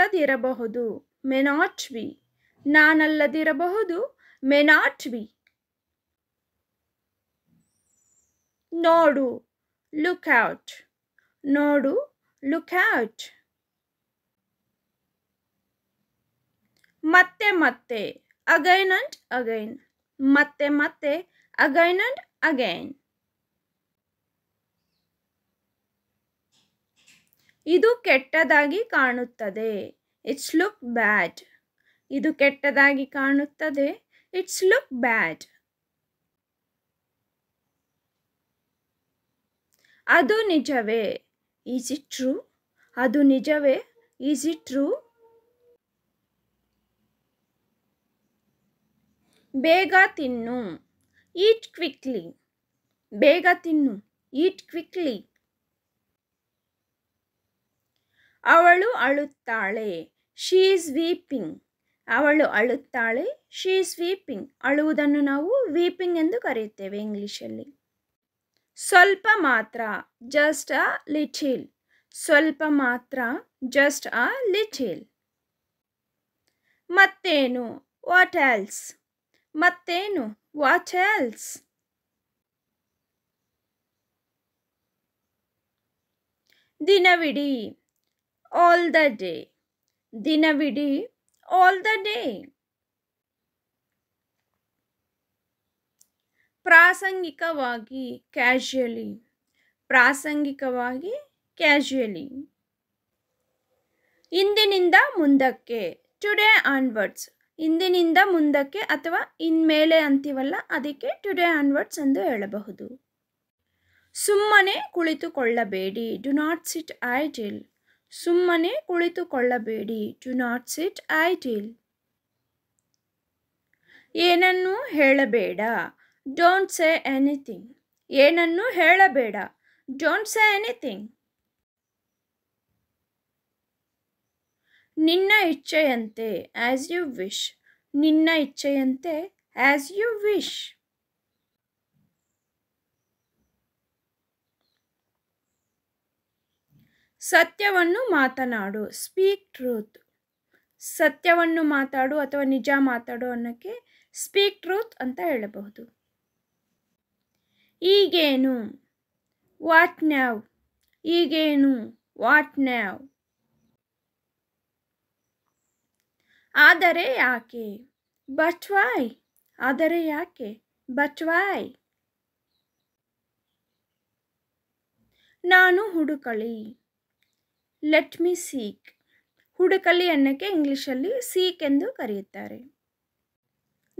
ನಾನಲ್ಲದಿರಬಹುದು, may not be. ನಾನಲ್ಲದಿರಬಹುದು, may not be. ನೋಡು, look out. ನೋಡು, ಲುಕ್ ಔಟ್. ಮತ್ತೆ ಮತ್ತೆ, ಅಗೈನ್ ಅಂಡ್ ಅಗೈನ್. ಮತ್ತೆ ಮತ್ತೆ, ಅಗೈನ್ ಅಂಡ್ ಅಗೈನ್. ಇದು ಕೆಟ್ಟದಾಗಿ ಕಾಣುತ್ತದೆ, ಇಟ್ಸ್ ಲುಕ್ ಬ್ಯಾಡ್. ಇದು ಕೆಟ್ಟದಾಗಿ ಕಾಣುತ್ತದೆ, ಇಟ್ಸ್ ಲುಕ್ ಬ್ಯಾಡ್. ಅದು ನಿಜವೇ, ಈಸ್ ಇಟ್ ಟ್ರೂ. ಅದು ನಿಜವೇ, ಈಸ್ ಇಟ್ ಟ್ರೂ. ಬೇಗ ತಿನ್ನು, ಈಟ್ ಕ್ವಿಕ್ಲಿ. ಬೇಗ ತಿನ್ನು, ಈಟ್ ಕ್ವಿಕ್ಲಿ. ಅವಳು ಅಳುತ್ತಾಳೆ, ಶಿ ಈಸ್ ವೀಪಿಂಗ್. ಅವಳು ಅಳುತ್ತಾಳೆ, ಶಿ ಈಸ್ ವೀಪಿಂಗ್. ಅಳುವುದನ್ನು ನಾವು ವೀಪಿಂಗ್ ಎಂದು ಕರೆಯುತ್ತೇವೆ ಇಂಗ್ಲಿಷಲ್ಲಿ. ಸ್ವಲ್ಪ ಮಾತ್ರ, ಜಸ್ಟ್ ಅ ಲಿಟಿಲ್. ಸ್ವಲ್ಪ ಮಾತ್ರ, ಜಸ್ಟ್ ಅ ಲಿಟಿಲ್. ಮತ್ತೇನು, ವಾಟ್ ಎಲ್ಸ್. ಮತ್ತೇನು, ವಾಟ್ ಎಲ್ಸ್. ದಿನವಿಡೀ, ಆಲ್ ದ ಡೇ. ದಿನವಿಡೀ, ಆಲ್ ದ ಡೇ. ಪ್ರಾಸಂಗಿಕವಾಗಿ, ಕ್ಯಾಶುಯಲಿ. ಪ್ರಾಸಂಗಿಕವಾಗಿ, ಕ್ಯಾಶುಯಲಿ. ಇಂದಿನಿಂದ ಮುಂದಕ್ಕೆ, ಟುಡೇ ಆನ್ವರ್ಡ್ಸ್. ಇಂದಿನಿಂದ ಮುಂದಕ್ಕೆ ಅಥವಾ ಇನ್ಮೇಲೆ ಅಂತೀವಲ್ಲ, ಅದಕ್ಕೆ ಟುಡೇ ಆನ್ವರ್ಡ್ಸ್ ಎಂದು ಹೇಳಬಹುದು. ಸುಮ್ಮನೆ ಕುಳಿತುಕೊಳ್ಳಬೇಡಿ, ಡು ನಾಟ್ ಸಿಟ್ ಐಡಿಲ್. ಸುಮ್ಮನೆ ಕುಳಿತುಕೊಳ್ಳಬೇಡಿ, ಡು ನಾಟ್ ಸಿಟ್ ಐಡಿಲ್. ಏನನ್ನೂ ಹೇಳಬೇಡ, ಡೋಂಟ್ ಸೇ ಎನಿಥಿಂಗ್. ಏನನ್ನೂ ಹೇಳಬೇಡ, ಡೋಂಟ್ ಸೇ ಎನಿಥಿಂಗ್. ನಿನ್ನ ಇಚ್ಛೆಯಂತೆ, ಆಸ್ ಯು ವಿಶ್. ನಿನ್ನ ಇಚ್ಛೆಯಂತೆ, ಆಸ್ ಯು ವಿಶ್. ಸತ್ಯವನ್ನು ಮಾತನಾಡು, ಸ್ಪೀಕ್ ಟ್ರೂತ್. ಸತ್ಯವನ್ನು ಮಾತಾಡು ಅಥವಾ ನಿಜ ಮಾತಾಡು ಅನ್ನೋಕ್ಕೆ ಸ್ಪೀಕ್ ಟ್ರೂತ್ ಅಂತ ಹೇಳಬಹುದು. ಈಗೇನು, ವಾಟ್ ನ್ಯಾವ್. ಈಗೇನು, ವಾಟ್ ನ್ಯಾವ್. ಆದರೆ ಯಾಕೆ, ಬಟ್ ವೈ. ಆದರೆ ಯಾಕೆ, ಬಟ್ ವೈ. ನಾನು ಹುಡುಕಲಿ, ಲೆಟ್ ಮಿ ಸೀಕ್. ಹುಡುಕಲಿ ಅನ್ನೋಕ್ಕೆ ಇಂಗ್ಲಿಷಲ್ಲಿ ಸೀಕ್ ಎಂದು ಕರೆಯುತ್ತಾರೆ.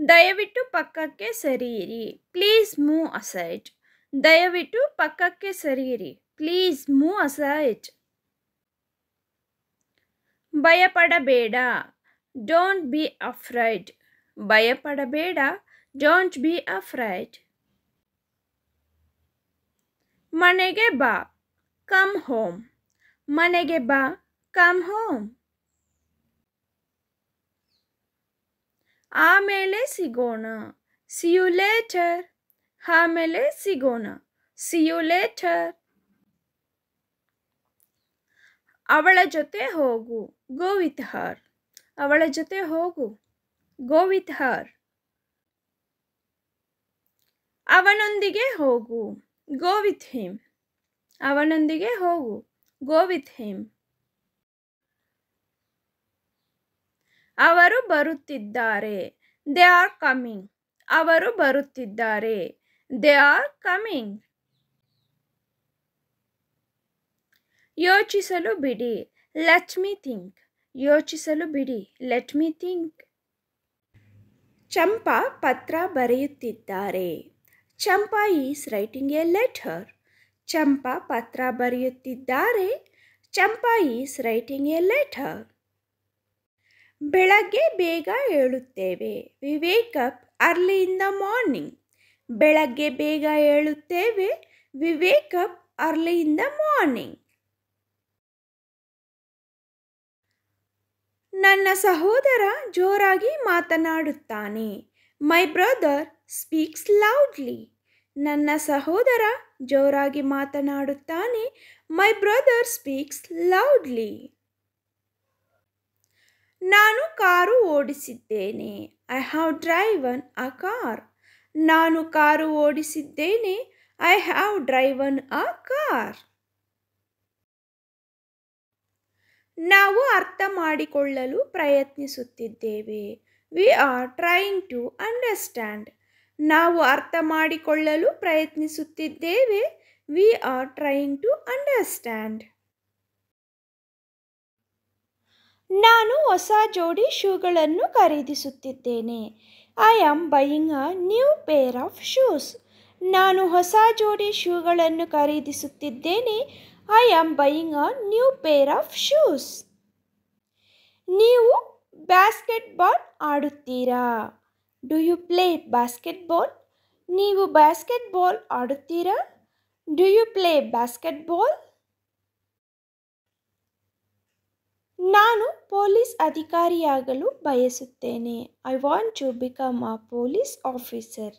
ದಯವಿಟ್ಟು ಪಕ್ಕಕ್ಕೆ ಸರಿಯಿರಿ, ಪ್ಲೀಸ್ ಮೂವ್ ಅಸೈಡ್. ದಯವಿಟ್ಟು ಪಕ್ಕಕ್ಕೆ ಸರಿಯಿರಿ, ಪ್ಲೀಸ್ ಮೂವ್ ಅಸೈಡ್. ಭಯಪಡಬೇಡ, ಡೋಂಟ್ ಬಿ ಅಫ್ರೈಡ್. ಭಯಪಡಬೇಡ, ಡೋಂಟ್ ಬಿ ಅಫ್ರೈಡ್. ಮನೆಗೆ ಬಾ, ಕಮ್ ಹೋಮ್. ಮನೆಗೆ ಬಾ, ಕಮ್ ಹೋಮ್. ಆಮೇಲೆ ಸಿಗೋಣ, ಸಿ ಯು ಲೇಟರ್. ಆಮೇಲೆ ಸಿಗೋಣ, ಸಿ ಯು ಲೇಟರ್. ಅವಳ ಜೊತೆ ಹೋಗು, ಗೋ ವಿತ್ ಹರ್. ಅವಳ ಜೊತೆ ಹೋಗು, ಗೋ ವಿತ್ ಹರ್. ಅವನೊಂದಿಗೆ ಹೋಗು, ಗೋ ವಿತ್ ಹಿಮ್. ಅವನೊಂದಿಗೆ ಹೋಗು, ಗೋ ವಿತ್ ಹಿಮ್. ಅವರು ಬರುತ್ತಿದ್ದಾರೆ, ದೇ ಆರ್ ಕಮಿಂಗ್. ಅವರು ಬರುತ್ತಿದ್ದಾರೆ, ದೇ ಆರ್ ಕಮಿಂಗ್. ಯೋಚಿಸಲು ಬಿಡಿ, ಲೆಟ್ ಮಿ ಥಿಂಕ್. ಯೋಚಿಸಲು ಬಿಡಿ, ಲೆಟ್ ಮಿ ಥಿಂಕ್. ಚಂಪಾ ಪತ್ರ ಬರೆಯುತ್ತಿದ್ದಾರೆ, Champa is writing a letter. Champa ಪತ್ರ ಬರೆಯುತ್ತಿದ್ದಾರೆ, Champa is writing a letter. ಬೆಳಗ್ಗೆ ಬೇಗ ಏಳುತ್ತೇವೆ, we wake up early in the morning. ಬೆಳಗ್ಗೆ ಬೇಗ ಏಳುತ್ತೇವೆ, we wake up early in the morning. ನನ್ನ ಸಹೋದರ ಜೋರಾಗಿ ಮಾತನಾಡುತ್ತಾನೆ, ಮೈ ಬ್ರದರ್ ಸ್ಪೀಕ್ಸ್ ಲೌಡ್ಲಿ. ನನ್ನ ಸಹೋದರ ಜೋರಾಗಿ ಮಾತನಾಡುತ್ತಾನೆ, ಮೈ ಬ್ರದರ್ ಸ್ಪೀಕ್ಸ್ ಲೌಡ್ಲಿ. ನಾನು ಕಾರು ಓಡಿಸಿದ್ದೇನೆ. I have driven a car. ನಾನು ಕಾರು ಓಡಿಸಿದ್ದೇನೆ. I have driven a car. ನಾವು ಅರ್ಥ ಮಾಡಿಕೊಳ್ಳಲು ಪ್ರಯತ್ನಿಸುತ್ತಿದ್ದೇವೆ. We are trying to understand. ನಾವು ಅರ್ಥ ಮಾಡಿಕೊಳ್ಳಲು ಪ್ರಯತ್ನಿಸುತ್ತಿದ್ದೇವೆ. We are trying to understand. ನಾನು ಹೊಸ ಜೋಡಿ ಶೂಗಳನ್ನು ಖರೀದಿಸುತ್ತಿದ್ದೇನೆ. I am buying a new pair of shoes. ನಾನು ಹೊಸ ಜೋಡಿ ಶೂಗಳನ್ನು ಖರೀದಿಸುತ್ತಿದ್ದೇನೆ. I am buying a new pair of shoes. ನೀವು ಬಾಸ್ಕೆಟ್ಬಾಲ್ ಆಡುತ್ತೀರಾ? Do you play basketball? ನೀವು ಬಾಸ್ಕೆಟ್ಬಾಲ್ ಆಡುತ್ತೀರಾ? Do you play basketball? ನಾನು ಪೊಲೀಸ್ ಅಧಿಕಾರಿಯಾಗಲು ಬಯಸುತ್ತೇನೆ. I want to become a police officer.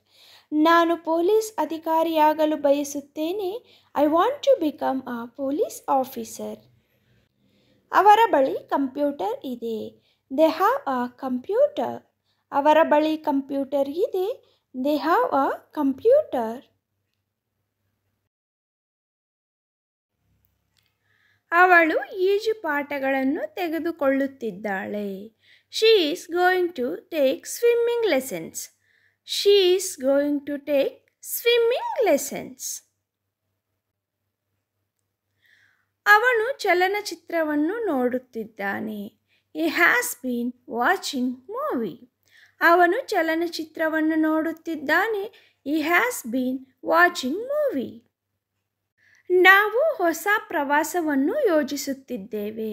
ನಾನು ಪೊಲೀಸ್ ಅಧಿಕಾರಿಯಾಗಲು ಬಯಸುತ್ತೇನೆ. I want to become a police officer. ಅವರ ಬಳಿ ಕಂಪ್ಯೂಟರ್ ಇದೆ. They have a computer. ಅವರ ಬಳಿ ಕಂಪ್ಯೂಟರ್ ಇದೆ. They have a computer. ಅವಳು ಈಜು ಪಾಠಗಳನ್ನು ತೆಗೆದುಕೊಳ್ಳುತ್ತಿದ್ದಾಳೆ. She is going to take swimming lessons. She is going to take swimming lessons. ಅವನು ಚಲನಚಿತ್ರವನ್ನು ನೋಡುತ್ತಿದ್ದಾನೆ. He has been watching movie. ಅವನು ಚಲನಚಿತ್ರವನ್ನು ನೋಡುತ್ತಿದ್ದಾನೆ. He has been watching movie. ನಾವು ಹೊಸ ಪ್ರವಾಸವನ್ನು ಯೋಜಿಸುತ್ತಿದ್ದೇವೆ.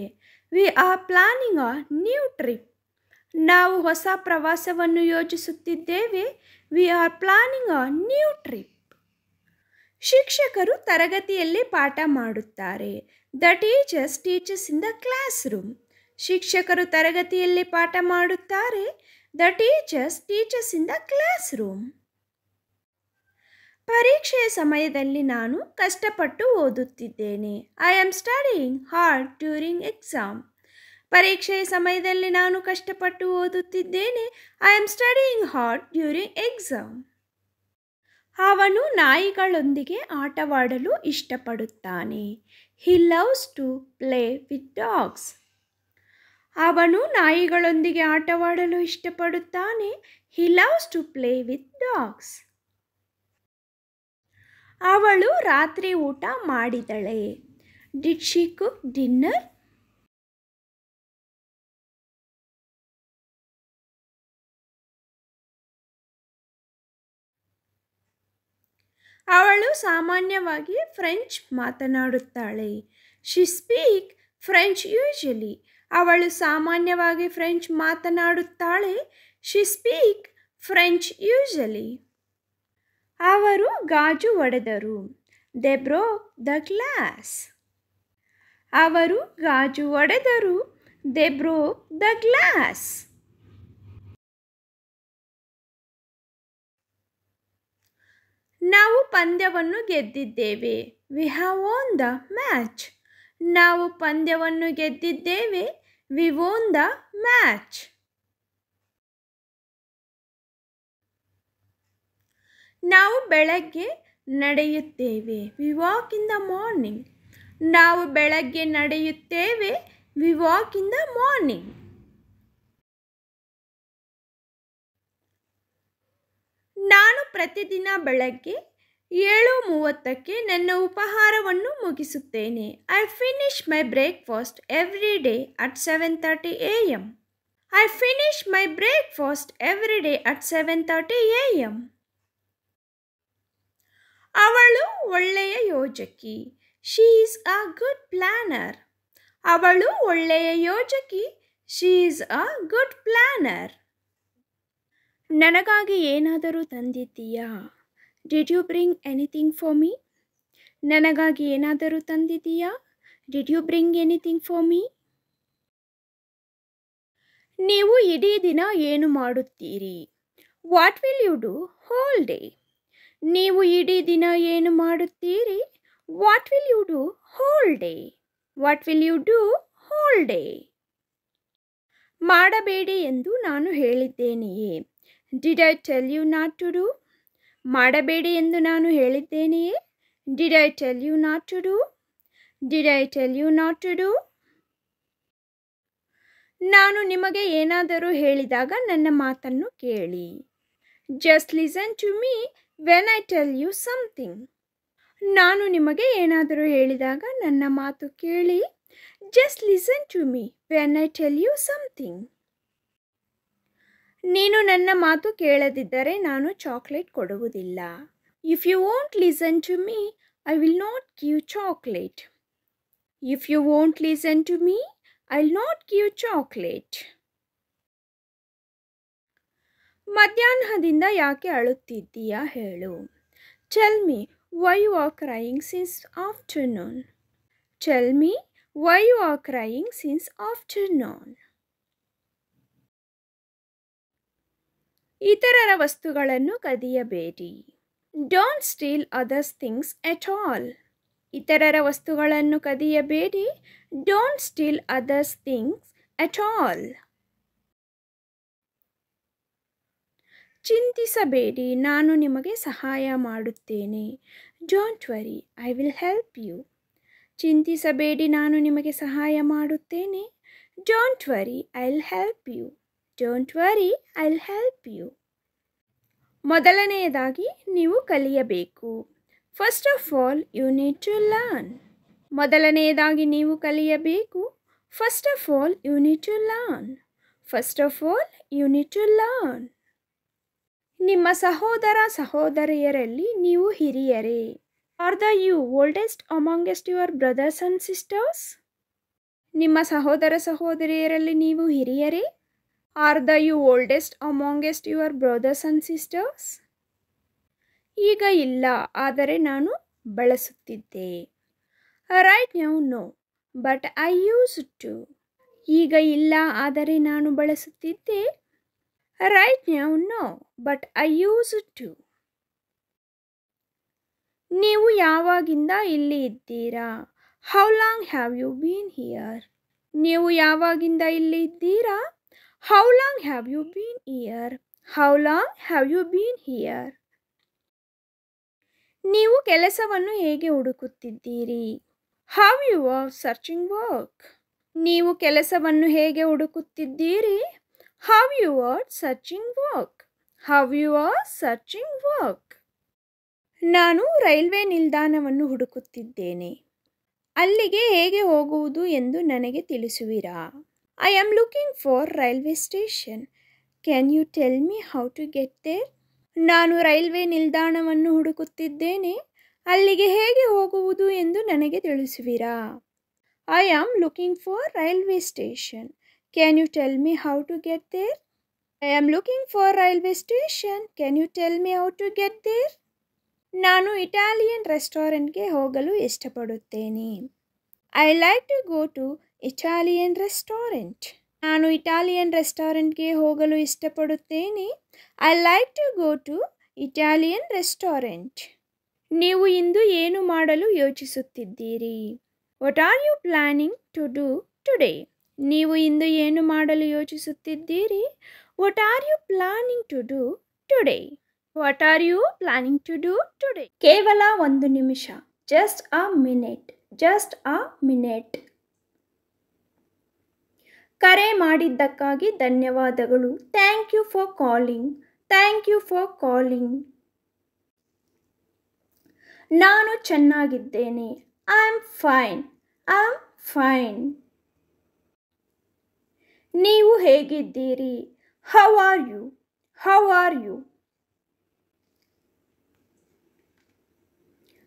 We are planning a new trip. ನಾವು ಹೊಸ ಪ್ರವಾಸವನ್ನು ಯೋಜಿಸುತ್ತಿದ್ದೇವೆ. We are planning a new trip. ಶಿಕ್ಷಕರು ತರಗತಿಯಲ್ಲಿ ಪಾಠ ಮಾಡುತ್ತಾರೆ. The teachers teachers in the class room. ಶಿಕ್ಷಕರು ತರಗತಿಯಲ್ಲಿ ಪಾಠ ಮಾಡುತ್ತಾರೆ. The teachers teachers in the class room. ಪರೀಕ್ಷೆಯ ಸಮಯದಲ್ಲಿ ನಾನು ಕಷ್ಟಪಟ್ಟು ಓದುತ್ತಿದ್ದೇನೆ. I am studying hard during exam. ಪರೀಕ್ಷೆಯ ಸಮಯದಲ್ಲಿ ನಾನು ಕಷ್ಟಪಟ್ಟು ಓದುತ್ತಿದ್ದೇನೆ. I am studying hard during exam. ಅವನು ನಾಯಿಗಳೊಂದಿಗೆ ಆಟವಾಡಲು ಇಷ್ಟಪಡುತ್ತಾನೆ. He loves to play with dogs. ಅವನು ನಾಯಿಗಳೊಂದಿಗೆ ಆಟವಾಡಲು ಇಷ್ಟಪಡುತ್ತಾನೆ. He loves to play with dogs. ಅವಳು ರಾತ್ರಿ ಊಟ ಮಾಡಿದಳೆ. Did she cook dinner? ಅವಳು ಸಾಮಾನ್ಯವಾಗಿ ಫ್ರೆಂಚ್ ಮಾತನಾಡುತ್ತಾಳೆ. She speak French usually. ಅವಳು ಸಾಮಾನ್ಯವಾಗಿ ಫ್ರೆಂಚ್ ಮಾತನಾಡುತ್ತಾಳೆ. She speak French usually. ಅವರು ಗಾಜು ಒಡೆದರು. They broke the glass. ಅವರು ಗಾಜು ಒಡೆದರು. They broke the glass. ನಾವು ಪಂದ್ಯವನ್ನು ಗೆದ್ದಿದ್ದೇವೆ. We have won the match. ನಾವು ಪಂದ್ಯವನ್ನು ಗೆದ್ದಿದ್ದೇವೆ. We won the match. ನಾವು ಬೆಳಗ್ಗೆ ನಡೆಯುತ್ತೇವೆ. We walk in the morning. ನಾವು ಬೆಳಗ್ಗೆ ನಡೆಯುತ್ತೇವೆ. We walk in the morning. ನಾನು ಪ್ರತಿದಿನ ಬೆಳಗ್ಗೆ 7:30ಕ್ಕೆ ನನ್ನ ಉಪಹಾರವನ್ನು ಮುಗಿಸುತ್ತೇನೆ. I finish my breakfast every day at 7:30 AM. I finish my breakfast every day at 7:30 AM. ಅವಳು ಒಳ್ಳೆಯ ಯೋಜಕಿ. She is a good planner. ಅವಳು ಒಳ್ಳೆಯ ಯೋಜಕಿ. She is a good planner. ನನಗಾಗಿ ಏನಾದರೂ ತಂದಿದ್ದೀಯಾ? Did you bring anything for me? ನನಗಾಗಿ ಏನಾದರೂ ತಂದಿದ್ದೀಯಾ? Did you bring anything for me? ನೀವು ಇಡೀ ದಿನ ಏನು ಮಾಡುತ್ತೀರಿ? What will you do whole day? ನೀವು ಇಡೀ ದಿನ ಏನು ಮಾಡುತ್ತೀರಿ? What will you do whole day? What will you do whole day? ಮಾಡಬೇಡಿ ಎಂದು ನಾನು ಹೇಳಿದ್ದೇನೆಯೇ? Did I tell you not to do? ಮಾಡಬೇಡಿ ಎಂದು ನಾನು ಹೇಳಿದ್ದೇನೆಯೇ? Did I tell you not to do? Did I tell you not to do? ನಾನು ನಿಮಗೆ ಏನಾದರೂ ಹೇಳಿದಾಗ ನನ್ನ ಮಾತನ್ನು ಕೇಳಿ. Just listen to me when I tell you something. ನಾನು ನಿಮಗೆ ಏನಾದರೂ ಹೇಳಿದಾಗ ನನ್ನ ಮಾತು ಕೇಳಿ. Just listen to me when I tell you something. ನೀನು ನನ್ನ ಮಾತು ಕೇಳದಿದ್ದರೆ ನಾನು ಚಾಕ್ಲೇಟ್ ಕೊಡುವುದಿಲ್ಲ. If you won't listen to me I will not give chocolate. If you won't listen to me I will not give chocolate. ಮಧ್ಯಾಹ್ನದಿಂದ ಯಾಕೆ ಅಳುತ್ತಿದ್ದೀಯಾ ಹೇಳು. Tell me why you are crying since afternoon. Tell me why you are crying since afternoon. ಇತರರ ವಸ್ತುಗಳನ್ನು ಕದಿಯಬೇಡಿ. Don't steal others things at all. ಇತರರ ವಸ್ತುಗಳನ್ನು ಕದಿಯಬೇಡಿ. Don't steal others things at all. ಚಿಂತಿಸಬೇಡಿ, ನಾನು ನಿಮಗೆ ಸಹಾಯ ಮಾಡುತ್ತೇನೆ. Don't worry, I will help you. ಚಿಂತಿಸಬೇಡಿ, ನಾನು ನಿಮಗೆ ಸಹಾಯ ಮಾಡುತ್ತೇನೆ. Don't worry, I will help you. Don't worry, I will help you. ಮೊದಲನೆಯದಾಗಿ ನೀವು ಕಲಿಯಬೇಕು. First of all you need to learn. ಮೊದಲನೆಯದಾಗಿ ನೀವು ಕಲಿಯಬೇಕು. First of all you need to learn. First of all you need to learn. ನಿಮ್ಮ ಸಹೋದರ ಸಹೋದರಿಯರಲ್ಲಿ ನೀವು ಹಿರಿಯರೇ? Are the you oldest amongst your brothers and sisters? ನಿಮ್ಮ ಸಹೋದರ ಸಹೋದರಿಯರಲ್ಲಿ ನೀವು ಹಿರಿಯರೇ? Are the you oldest amongst your brothers and sisters? ಈಗ ಇಲ್ಲ, ಆದರೆ ನಾನು ಬಳಸುತ್ತಿದ್ದೆ. Right now no, but I use to. ಈಗ ಇಲ್ಲ, ಆದರೆ ನಾನು ಬಳಸುತ್ತಿದ್ದೆ. Right now no, but I use to. ನೀವು ಯಾವಾಗಿಂದ ಇಲ್ಲಿ ಇದ್ದೀರಾ? How long have you been here? ನೀವು ಯಾವಾಗಿಂದ ಇಲ್ಲಿ ಇದ್ದೀರಾ? How long have you been here? How long have you been here? ನೀವು ಕೆಲಸವನ್ನು ಹೇಗೆ ಹುಡುಕುತ್ತಿದ್ದೀರಿ? How you are searching work? ನೀವು ಕೆಲಸವನ್ನು ಹೇಗೆ ಹುಡುಕುತ್ತಿದ್ದೀರಿ? How you are searching work? How you are searching work? ನಾನು ರೈಲ್ವೆ ನಿಲ್ದಾಣವನ್ನು ಹುಡುಕುತ್ತಿದ್ದೇನೆ. ಅಲ್ಲಿಗೆ ಹೇಗೆ ಹೋಗುವುದು ಎಂದು ನನಗೆ ತಿಳಿಸುವಿರಾ? I am looking for railway station. Can you tell me how to get there? ನಾನು ರೈಲ್ವೆ ನಿಲ್ದಾಣವನ್ನು ಹುಡುಕುತ್ತಿದ್ದೇನೆ. ಅಲ್ಲಿಗೆ ಹೇಗೆ ಹೋಗುವುದು ಎಂದು ನನಗೆ ತಿಳಿಸುವಿರಾ? I am looking for railway station. Can you tell me how to get there? I am looking for railway station. Can you tell me how to get there? ನಾನು ಇಟಾಲಿಯನ್ ರೆಸ್ಟೋರೆಂಟ್ಗೆ ಹೋಗಲು ಇಷ್ಟಪಡುತ್ತೇನೆ. I like to go to Italian restaurant. ನಾನು Italian ರೆಸ್ಟೋರೆಂಟ್ಗೆ ಹೋಗಲು ಇಷ್ಟಪಡುತ್ತೇನೆ. I like to go to Italian restaurant. ನೀವು ಇಂದು ಏನು ಮಾಡಲು ಯೋಚಿಸುತ್ತಿದ್ದೀರಿ? What are you planning to do today? ನೀವು ಇಂದು ಏನು ಮಾಡಲು ಯೋಚಿಸುತ್ತಿದ್ದೀರಿ? What are you planning to do today? What are you planning to do today? ಕೇವಲ 1 ನಿಮಿಷ. Just a minute. Just a minute. ಕರೆ ಮಾಡಿದ್ದಕ್ಕಾಗಿ ಧನ್ಯವಾದಗಳು. Thank you for calling. Thank you for calling. ನಾನು ಚೆನ್ನಾಗಿದ್ದೇನೆ. I am fine. I am fine. ನೀವು ಹೇಗಿದ್ದೀರಿ? How are you? How are you?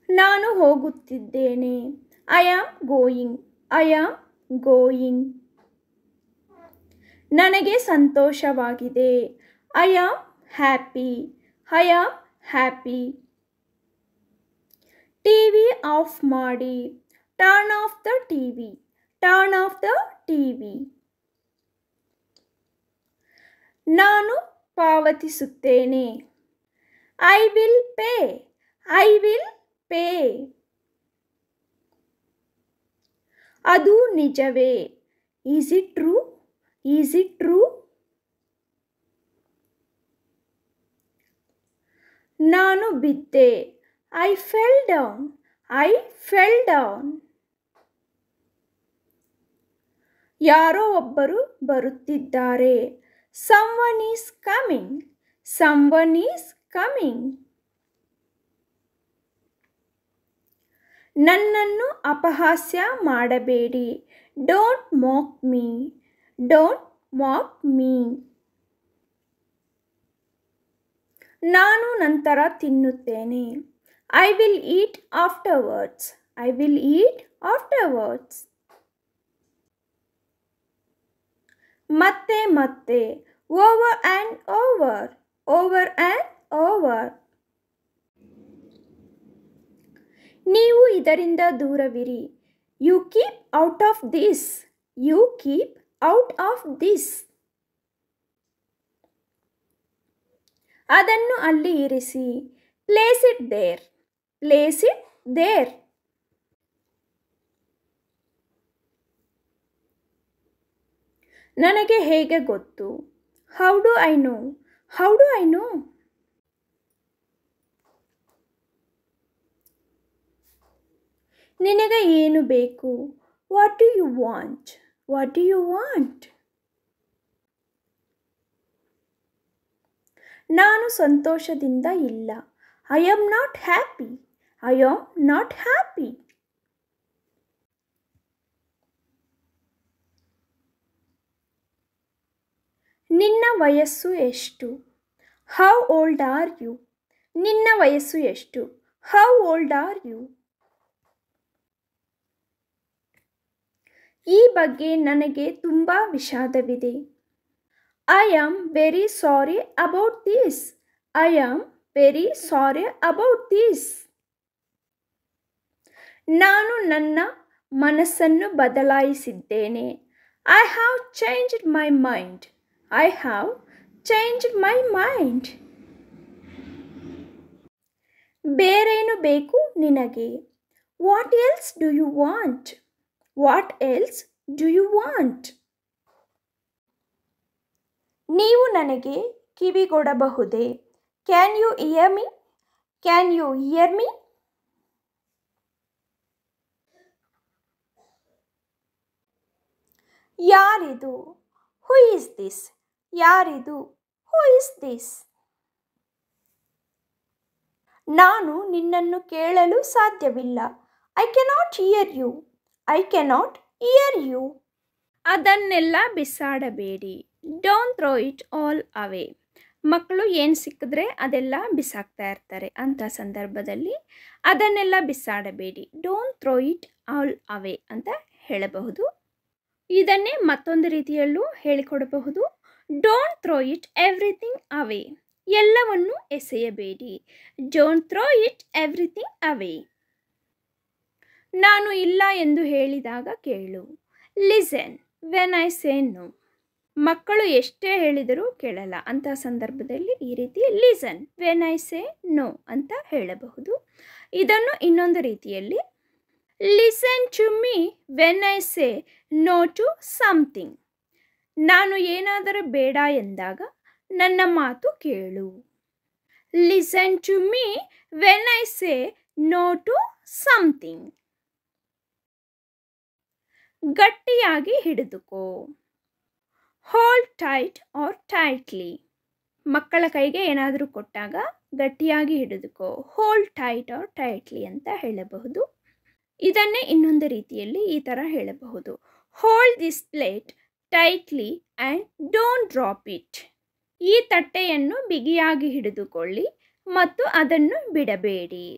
ನಾನು ಹೋಗುತ್ತಿದ್ದೇನೆ. I am going. I am going. ನನಗೆ ಸಂತೋಷವಾಗಿದೆ. I am happy. I am happy. TV off ಮಾಡಿ. Turn off the TV. Turn off the TV. ನಾನು ಪಾವತಿಸುತ್ತೇನೆ. I will pay. I will pay. ಅದು ನಿಜವೇ? Is it true? Is it true? ನಾನು ಬಿದ್ದೆ. I fell down. I fell down. ಯಾರೋ ಒಬ್ಬರು ಬರುತ್ತಿದ್ದಾರೆ. Someone is coming. Someone is coming. ನನ್ನನ್ನು ಅಪಹಾಸ್ಯ ಮಾಡಬೇಡಿ. Don't mock me. Don't mock me. ನಾನು ನಂತರ ತಿನ್ನುತ್ತೇನೆ. I will eat afterwards. I will eat afterwards. ಮತ್ತೆ ಮತ್ತೆ. Over and over. Over and over. ನೀವು ಇದರಿಂದ ದೂರವಿರಿ. You keep out of this. You keep out of this. ಅದನ್ನು ಅಲ್ಲಿ ಇರಿಸಿ. Place it there. Place it there. ನನಗೆ ಹೇಗೆ ಗೊತ್ತು? How do I know? How do I know? ನಿನಗೆ ಏನು ಬೇಕು? What do you want? What do you want? ನಾನು ಸಂತೋಷದಿಂದ ಇಲ್ಲ. I am not happy. I am not happy. ನಿನ್ನ ವಯಸ್ಸು ಎಷ್ಟು? How old are you? ನಿನ್ನ ವಯಸ್ಸು ಎಷ್ಟು? How old are you? ಈ ಬಗ್ಗೆ ನನಗೆ ತುಂಬ ವಿಷಾದವಿದೆ. I am very sorry about this. I am very sorry about this. ನಾನು ನನ್ನ ಮನಸ್ಸನ್ನು ಬದಲಾಯಿಸಿದ್ದೇನೆ. I have changed my mind. I have changed my mind. ಬೇರೇನು ಬೇಕು ನಿನಗೆ? What else do you want? What else do you want? ನೀವು ನನಗೆ ಕಿವಿಗೊಡಬಹುದೇ? Can you ear me? Can you ear me? ಯಾರಿದು? Who is this? ಯಾರಿದು? Who is this? ನಾನು ನಿನ್ನನ್ನು ಕೇಳಲು ಸಾಧ್ಯವಿಲ್ಲ. I cannot hear you. I cannot hear you. ಅದನ್ನೆಲ್ಲ ಬಿಸಾಡಬೇಡಿ. Don't throw it all away. ಮಕ್ಕಳು ಏನು ಸಿಕ್ಕಿದ್ರೆ ಅದೆಲ್ಲ ಬಿಸಾಕ್ತಾ ಇರ್ತಾರೆ. ಅಂಥ ಸಂದರ್ಭದಲ್ಲಿ ಅದನ್ನೆಲ್ಲ ಬಿಸಾಡಬೇಡಿ. Don't throw it all away ಅಂತ ಹೇಳಬಹುದು. ಇದನ್ನೇ ಮತ್ತೊಂದು ರೀತಿಯಲ್ಲೂ ಹೇಳಿಕೊಡಬಹುದು. Don't throw it everything away. ಎಲ್ಲವನ್ನು ಎಸೆಯಬೇಡಿ. Don't throw it everything away. ನಾನು ಇಲ್ಲ ಎಂದು ಹೇಳಿದಾಗ ಕೇಳು. Listen when I say no. ಮಕ್ಕಳು ಎಷ್ಟೇ ಹೇಳಿದರೂ ಕೇಳಲ್ಲ. ಅಂಥ ಸಂದರ್ಭದಲ್ಲಿ ಈ ರೀತಿ listen when I say no ಅಂತ ಹೇಳಬಹುದು. ಇದನ್ನು ಇನ್ನೊಂದು ರೀತಿಯಲ್ಲಿ listen to me when I say no to something. ನಾನು ಏನಾದರೂ ಬೇಡ ಎಂದಾಗ ನನ್ನ ಮಾತು ಕೇಳು. Listen to me when I say no to something. ಗಟ್ಟಿಯಾಗಿ ಹಿಡಿದುಕೋ. Hold tight or tightly. ಮಕ್ಕಳ ಕೈಗೆ ಏನಾದರೂ ಕೊಟ್ಟಾಗ ಗಟ್ಟಿಯಾಗಿ ಹಿಡಿದುಕೋ. ಹೋಲ್ಡ್ ಟೈಟ್ ಆರ್ ಟೈಟ್ಲಿ ಅಂತ ಹೇಳಬಹುದು. ಇದನ್ನೇ ಇನ್ನೊಂದು ರೀತಿಯಲ್ಲಿ ಈ ಥರ ಹೇಳಬಹುದು. Hold this plate tightly and don't drop it. ಈ ತಟ್ಟೆಯನ್ನು ಬಿಗಿಯಾಗಿ ಹಿಡಿದುಕೊಳ್ಳಿ ಮತ್ತು ಅದನ್ನು ಬಿಡಬೇಡಿ.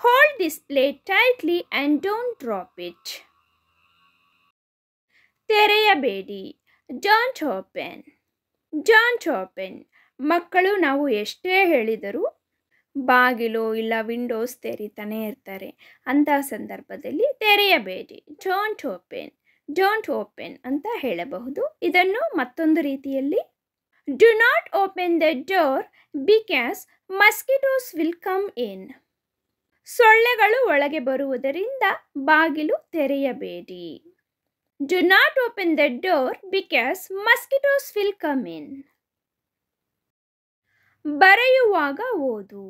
Hold this plate tightly and don't drop it. ತೆರೆಯಬೇಡಿ. Don't open. Don't open. ಮಕ್ಕಳು ನಾವು ಎಷ್ಟೇ ಹೇಳಿದರೂ ಬಾಗಿಲು ಇಲ್ಲ ವಿಂಡೋಸ್ ತೆರೀತಾನೆ ಇರ್ತಾರೆ. ಅಂತಹ ಸಂದರ್ಭದಲ್ಲಿ ತೆರೆಯಬೇಡಿ. Don't open. ಡೋಂಟ್ ಓಪನ್ ಅಂತ ಹೇಳಬಹುದು. ಇದನ್ನು ಮತ್ತೊಂದು ರೀತಿಯಲ್ಲಿ do not open the door because mosquitoes will come in. ಸೊಳ್ಳೆಗಳು ಒಳಗೆ ಬರುವುದರಿಂದ ಬಾಗಿಲು ತೆರೆಯಬೇಡಿ. Do not open the door because mosquitoes will come in. ಬರೆಯುವಾಗ ಓದು.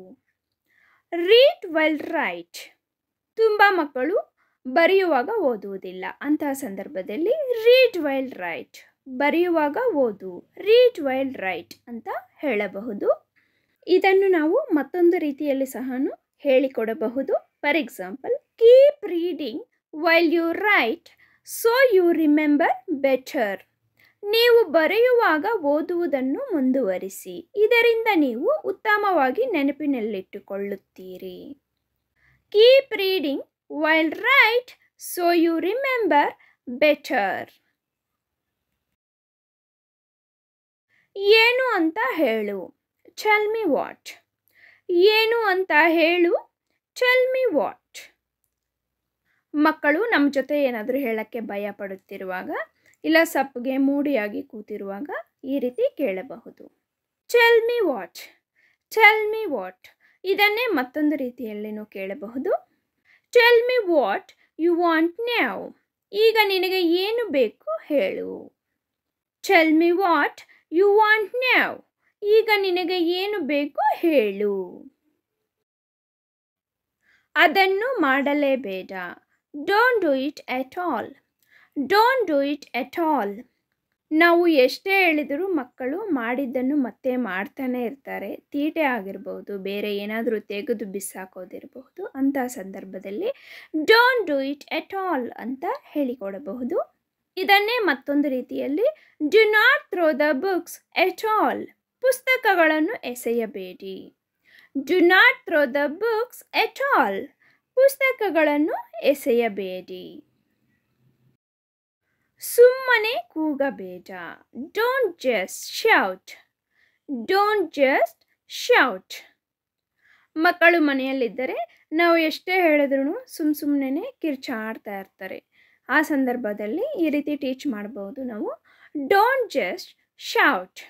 Read while write. ತುಂಬ ಮಕ್ಕಳು ಬರೆಯುವಾಗ ಓದುವುದಿಲ್ಲ. ಅಂತಹ ಸಂದರ್ಭದಲ್ಲಿ read while write. ಬರೆಯುವಾಗ ಓದು. read while write ಅಂತ ಹೇಳಬಹುದು. ಇದನ್ನು ನಾವು ಮತ್ತೊಂದು ರೀತಿಯಲ್ಲಿ ಸಹ ಹೇಳಿಕೊಡಬಹುದು. For example, keep reading while you write so you remember better. ನೀವು ಬರೆಯುವಾಗ ಓದುವುದನ್ನು ಮುಂದುವರಿಸಿ, ಇದರಿಂದ ನೀವು ಉತ್ತಮವಾಗಿ ನೆನಪಿನಲ್ಲಿಟ್ಟುಕೊಳ್ಳುತ್ತೀರಿ. Keep reading while write so you remember better. ಏನು ಅಂತ ಹೇಳು. Tell me what. ಏನು ಅಂತ ಹೇಳು. Tell me what. ಮಕ್ಕಳು ನಮ್ಮ ಜೊತೆ ಏನಾದರೂ ಹೇಳಕ್ಕೆ ಭಯ ಪಡುತ್ತಿರುವಾಗ ಇಲ್ಲ ಸಪ್ಪಗೆ ಮೂಡಿಯಾಗಿ ಕೂತಿರುವಾಗ ಈ ರೀತಿ ಕೇಳಬಹುದು. Tell me what. Tell me what. ಇದನ್ನೇ ಮತ್ತೊಂದು ರೀತಿಯಲ್ಲಿನೂ ಕೇಳಬಹುದು. Tell me what you want now. ಈಗ ನಿನಗೆ ಏನು ಬೇಕು ಹೇಳು. Tell me what you want now. ಈಗ ನಿನಗೆ ಏನು ಬೇಕು ಹೇಳು. ಅದನ್ನು ಮಾಡಲೇಬೇಡ. Don't do it at all. Don't do it at all. ನಾವು ಎಷ್ಟೇ ಹೇಳಿದರೂ ಮಕ್ಕಳು ಮಾಡಿದ್ದನ್ನು ಮತ್ತೆ ಮಾಡ್ತಾನೆ ಇರ್ತಾರೆ. ತೀಟೆ ಆಗಿರ್ಬೋದು, ಬೇರೆ ಏನಾದರೂ ತೆಗೆದು ಬಿಸಾಕೋದಿರಬಹುದು. ಅಂತಹ ಸಂದರ್ಭದಲ್ಲಿ don't do it at all ಅಂತ ಹೇಳಿಕೊಡಬಹುದು. ಇದನ್ನೇ ಮತ್ತೊಂದು ರೀತಿಯಲ್ಲಿ do not throw the books at all. ಪುಸ್ತಕಗಳನ್ನು ಎಸೆಯಬೇಡಿ. Do not throw the books at all. ಪುಸ್ತಕಗಳನ್ನು ಎಸೆಯಬೇಡಿ. ಸುಮ್ಮನೆ ಕೂಗಬೇಡ. Don't just shout. Don't just shout. ಮಕ್ಕಳು ಮನೆಯಲ್ಲಿದ್ದರೆ ನಾವು ಎಷ್ಟೇ ಹೇಳಿದ್ರೂ ಸುಮ್ಮನೆ ಕಿರ್ಚಾಡ್ತಾ ಇರ್ತಾರೆ. ಆ ಸಂದರ್ಭದಲ್ಲಿ ಈ ರೀತಿ ಟೀಚ್ ಮಾಡಬಹುದು ನಾವು. Don't just shout.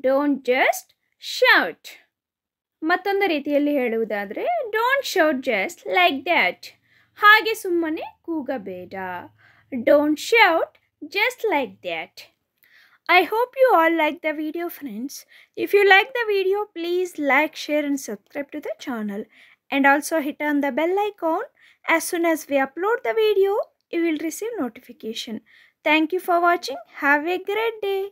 Don't just shout. ಮತ್ತೊಂದು ರೀತಿಯಲ್ಲಿ ಹೇಳುವುದಾದರೆ don't shout just like that. ಹಾಗೆ ಸುಮ್ಮನೆ ಕೂಗಬೇಡ. Don't shout just like that. I hope you all like the video, friends. If you like the video, please like, share and subscribe to the channel. And also hit on the bell icon. As soon as we upload the video, you will receive notification. Thank you for watching. Have a great day.